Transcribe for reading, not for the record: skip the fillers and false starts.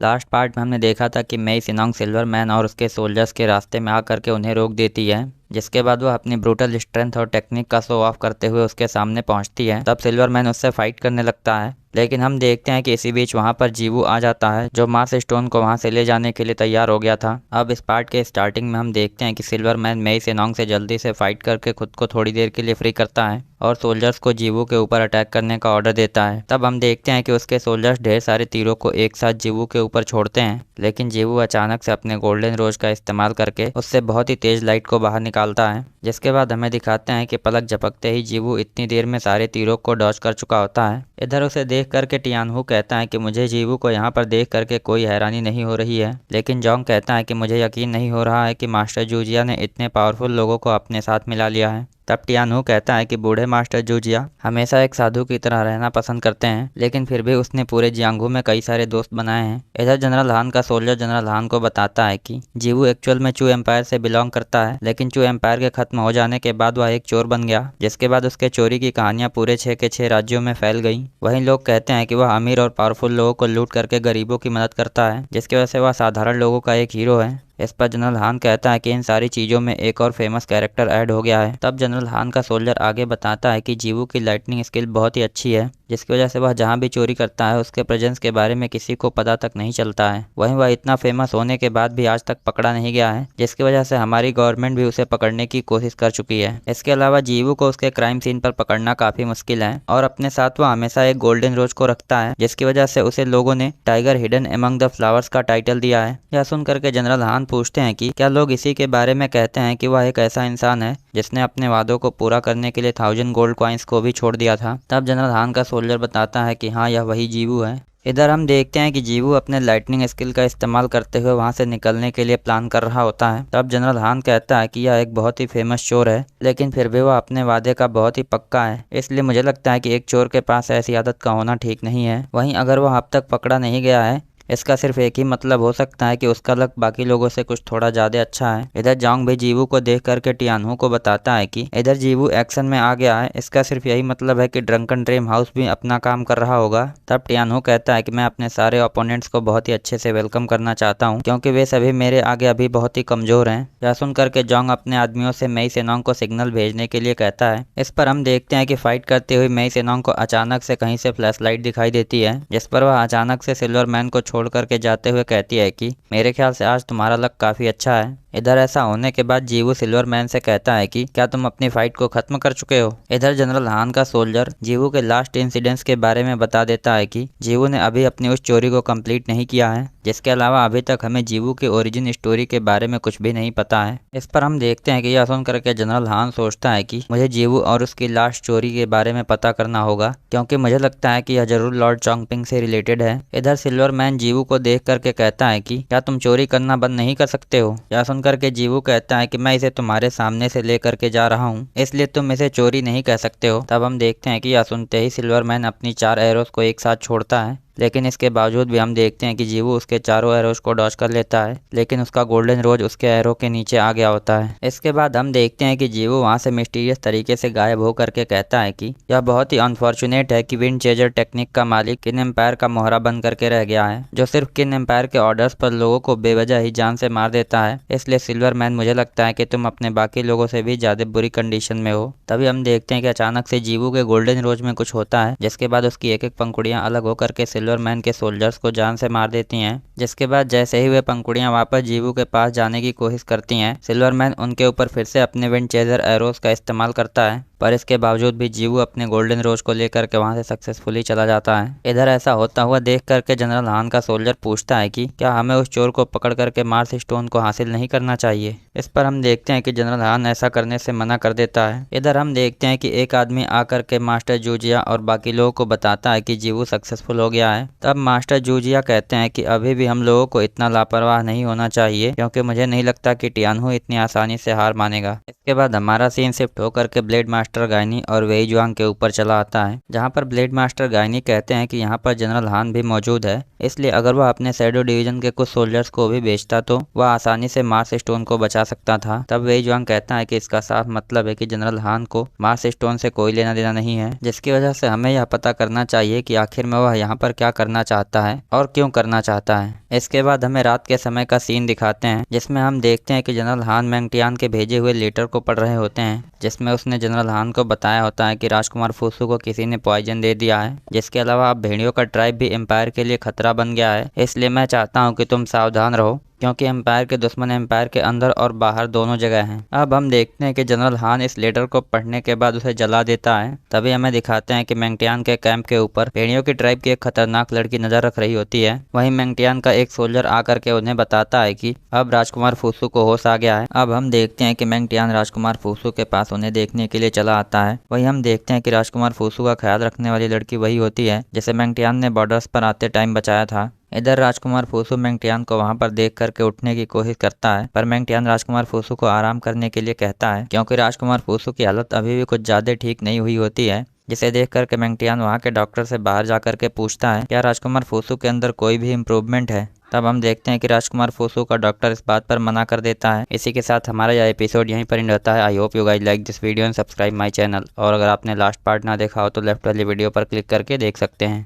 Last part में हमने देखा था कि मेई सिनोंग सिल्वरमैन और उसके सोल्जर्स के रास्ते में आकर के उन्हें रोक देती है, जिसके बाद वह अपनी ब्रूटल स्ट्रेंथ और टेक्निक का शो ऑफ करते हुए उसके सामने पहुंचती है। तब सिल्वरमैन उससे फाइट करने लगता है, लेकिन हम देखते हैं कि इसी बीच वहां पर जीवू आ जाता है, जो मार्स स्टोन को वहां से ले जाने के लिए तैयार हो गया था। अब इस पार्ट के स्टार्टिंग में हम देखते हैं कि सिल्वरमैन मेई सिनोंग से जल्दी से फाइट करके खुद को थोड़ी देर के लिए फ्री करता है और सोल्जर्स को जीवू के ऊपर अटैक करने का ऑर्डर देता है। तब हम देखते हैं कि उसके सोल्जर्स ढेर सारे तीरों को एक साथ जीवू के ऊपर छोड़ते हैं, लेकिन जीवू अचानक से अपने गोल्डन रोज का इस्तेमाल करके उससे बहुत ही तेज लाइट को बाहर निकालता है, जिसके बाद हमें दिखाते हैं कि पलक झपकते ही जीवू इतनी देर में सारे तीरों को डॉज कर चुका होता है। इधर उसे देख करके टियानहू कहता है कि मुझे जीवू को यहाँ पर देख करके कोई हैरानी नहीं हो रही है, लेकिन जोंग कहता है कि मुझे यकीन नहीं हो रहा है कि मास्टर जूजिया ने इतने पावरफुल लोगों को अपने साथ मिला लिया है। तब टियानहू कहता है कि बूढ़े मास्टर जूजिया हमेशा एक साधु की तरह रहना पसंद करते हैं, लेकिन फिर भी उसने पूरे जियांगू में कई सारे दोस्त बनाए हैं। इधर जनरल हान का सोल्जर जनरल हान को बताता है कि जीवू एक्चुअल में चू एम्पायर से बिलोंग करता है, लेकिन चू एम्पायर के खत्म हो जाने के बाद वह एक चोर बन गया, जिसके बाद उसके चोरी की कहानियां पूरे 6 के 6 राज्यों में फैल गई। वहीं लोग कहते हैं कि वह अमीर और पावरफुल लोगों को लूट करके गरीबों की मदद करता है, जिसकी वजह से वह साधारण लोगों का एक हीरो है। इस पर जनरल हान कहता है कि इन सारी चीज़ों में एक और फेमस कैरेक्टर ऐड हो गया है। तब जनरल हान का सोल्जर आगे बताता है कि जीवू की लाइटनिंग स्किल बहुत ही अच्छी है, जिसकी वजह से वह जहाँ भी चोरी करता है उसके प्रेजेंस के बारे में किसी को पता तक नहीं चलता है। वहीं वह इतना फेमस होने के बाद भी आज तक पकड़ा नहीं गया है, जिसकी वजह से हमारी गवर्नमेंट भी उसे पकड़ने की कोशिश कर चुकी है। इसके अलावा जीवू को उसके क्राइम सीन पर पकड़ना काफी मुश्किल है और अपने साथ वह हमेशा एक गोल्डन रोज को रखता है, जिसकी वजह से उसे लोगों ने tiger hidden among the flowers का टाइटल दिया है। यह सुन करके जनरल हान पूछते हैं कि क्या लोग इसी के बारे में कहते हैं कि वह एक ऐसा इंसान है जिसने अपने वादों को पूरा करने के लिए 1000 गोल्ड कॉइन्स को भी छोड़ दिया था। तब जनरल हान का सोल्जर बताता है कि हाँ, यह वही जीवू है। इधर हम देखते हैं कि जीवू अपने लाइटनिंग स्किल का इस्तेमाल करते हुए वहां से निकलने के लिए प्लान कर रहा होता है। तब जनरल हान कहता है कि यह एक बहुत ही फेमस चोर है, लेकिन फिर भी वह अपने वादे का बहुत ही पक्का है, इसलिए मुझे लगता है कि एक चोर के पास ऐसी आदत का होना ठीक नहीं है। वहीं अगर वह अब तक पकड़ा नहीं गया है, इसका सिर्फ एक ही मतलब हो सकता है कि उसका लक बाकी लोगों से कुछ थोड़ा ज्यादा अच्छा है। इधर जोंग भी जीवू को देख करके टियानहू को बताता है कि इधर जीवू एक्शन में आ गया है, इसका सिर्फ यही मतलब है कि ड्रंकन ड्रीम हाउस भी अपना काम कर रहा होगा। तब टियानहू कहता है कि मैं अपने सारे ओपोनेंट्स को बहुत ही अच्छे से वेलकम करना चाहता हूँ, क्योंकि वे सभी मेरे आगे अभी बहुत ही कमजोर हैं। यह सुन करके जोंग अपने आदमियों से मेई सेनोंग को सिग्नल भेजने के लिए कहता है। इस पर हम देखते हैं कि फाइट करते हुए मेई सेनोंग को अचानक से कहीं से फ्लैश लाइट दिखाई देती है, जिस पर वह अचानक से सिल्वरमैन को छोड़ करके जाते हुए कहती है कि मेरे ख्याल से आज तुम्हारा लक काफी अच्छा है। इधर ऐसा होने के बाद जीवू सिल्वरमैन से कहता है कि क्या तुम अपनी फाइट को खत्म कर चुके हो। इधर जनरल हान का सोल्जर जीवू के लास्ट इंसिडेंट्स के बारे में बता देता है कि जीवू ने अभी अपनी उस चोरी को कंप्लीट नहीं किया है, जिसके अलावा अभी तक हमें जीवू के ओरिजिन स्टोरी के बारे में कुछ भी नहीं पता है। इस पर हम देखते हैं कि यह सुन करके जनरल हान सोचता है कि मुझे जीवू और उसकी लास्ट चोरी के बारे में पता करना होगा, क्योंकि मुझे लगता है कि यह जरूर लॉर्ड चोंगपिंग से रिलेटेड है। इधर सिल्वरमैन जीवू को देख करके कहता है कि क्या तुम चोरी करना बंद नहीं कर सकते हो। यह सुन करके जीवू कहता है कि मैं इसे तुम्हारे सामने से ले करके जा रहा हूँ, इसलिए तुम इसे चोरी नहीं कह सकते हो। तब हम देखते हैं कि यह सुनते ही सिल्वरमैन अपनी 4 एरोस को एक साथ छोड़ता है, लेकिन इसके बावजूद भी हम देखते हैं कि जीवू उसके चारों एरोज को डॉज कर लेता है, लेकिन उसका गोल्डन रोज उसके एरो के नीचे आ गया होता है। इसके बाद हम देखते हैं कि जीवू वहां से मिस्टीरियस तरीके से गायब हो करके कहता है कि यह बहुत ही अनफॉर्चुनेट है कि विंड चेजर टेक्निक का मालिक किन एम्पायर का मोहरा बन करके रह गया है, जो सिर्फ किन एम्पायर के ऑर्डर्स पर लोगों को बेवजह ही जान से मार देता है। इसलिए सिल्वरमैन, मुझे लगता है कि तुम अपने बाकी लोगों से भी ज्यादा बुरी कंडीशन में हो। तभी हम देखते हैं कि अचानक से जीवू के गोल्डन रोज में कुछ होता है, जिसके बाद उसकी एक एक पंखुड़ियां अलग होकर के सिल्वरमैन के सोल्जर्स को जान से मार देती हैं। जिसके बाद जैसे ही वे पंखुड़ियां वापस जीवू के पास जाने की कोशिश करती हैं, सिल्वरमैन उनके ऊपर फिर से अपने विंड चेजर एरोस का इस्तेमाल करता है, पर इसके बावजूद भी जीवू अपने गोल्डन रोज को लेकर के वहां से सक्सेसफुली चला जाता है। इधर ऐसा होता हुआ देख करके जनरल हान का सोल्जर पूछता है कि क्या हमें उस चोर को पकड़ करके मार्स स्टोन को हासिल नहीं करना चाहिए। इस पर हम देखते हैं कि जनरल हान ऐसा करने से मना कर देता है। इधर हम देखते हैं कि एक आदमी आकर के मास्टर जूजिया और बाकी लोगों को बताता है कि जीवू सक्सेसफुल हो गया है। तब मास्टर जूजिया कहते हैं कि अभी भी हम लोगों को इतना लापरवाह नहीं होना चाहिए, क्योंकि मुझे नहीं लगता कि टियानहू इतनी आसानी से हार मानेगा। इसके बाद हमारा सीन शिफ्ट होकर के ब्लेड मास्टर गायनी और वेई जुआंग के ऊपर चला आता है, जहां पर ब्लेड मास्टर गायनी कहते हैं कि यहां पर जनरल हान भी मौजूद है, इसलिए अगर वह अपने शैडो डिवीजन के कुछ सोल्जर्स को भी भेजता तो वह आसानी से मार्स स्टोन को बचा सकता था। तब वेई जुआंग कहता है कि इसका साफ मतलब है कि जनरल हान को मार्स स्टोन से कोई लेना देना नहीं है, जिसकी वजह से हमें यह पता करना चाहिए कि आखिर में वह यहाँ पर क्या करना चाहता है और क्यों करना चाहता है। इसके बाद हमें रात के समय का सीन दिखाते हैं, जिसमें हम देखते हैं कि जनरल हान मैंगटियान के भेजे हुए लेटर को पढ़ रहे होते हैं, जिसमें उसने जनरल हान को बताया होता है कि राजकुमार फुसू को किसी ने पॉइजन दे दिया है। जिसके अलावा अब भेड़ियों का ट्राइब भी एम्पायर के लिए खतरा बन गया है, इसलिए मैं चाहता हूँ कि तुम सावधान रहो, क्योंकि एम्पायर के दुश्मन एम्पायर के अंदर और बाहर दोनों जगह हैं। अब हम देखते हैं कि जनरल हान इस लेटर को पढ़ने के बाद उसे जला देता है। तभी हमें दिखाते हैं कि मैंगटियान के कैंप के ऊपर भेड़ियों की ट्राइब की एक खतरनाक लड़की नजर रख रही होती है। वहीं मैंगटियान का एक सोल्जर आकर के उन्हें बताता है कि अब राजकुमार फुसू को होश आ गया है। अब हम देखते हैं कि मैंगटियान राजकुमार फुसू के पास उन्हें देखने के लिए चला आता है। वहीं हम देखते हैं कि राजकुमार फुसू का ख्याल रखने वाली लड़की वही होती है जिसे मैंगटियान ने बॉर्डर्स पर आते टाइम बचाया था। इधर राजकुमार फुसू मैंगटियान को वहां पर देख करके उठने की कोशिश करता है, पर मैंगटियान राजकुमार फुसू को आराम करने के लिए कहता है, क्योंकि राजकुमार फुसू की हालत अभी भी कुछ ज्यादा ठीक नहीं हुई होती है। जिसे देख करके मैंगटियान वहाँ के डॉक्टर से बाहर जा करके पूछता है क्या राजकुमार फुसू के अंदर कोई भी इम्प्रूवमेंट है। तब हम देखते हैं कि राजकुमार फुसू का डॉक्टर इस बात पर मना कर देता है। इसी के साथ हमारा यह एपिसोड यहीं पर एंड होता है। I hope you guys like this video and subscribe my channel. और अगर आपने लास्ट पार्ट ना देखा हो तो लेफ्ट वाली वीडियो पर क्लिक करके देख सकते हैं।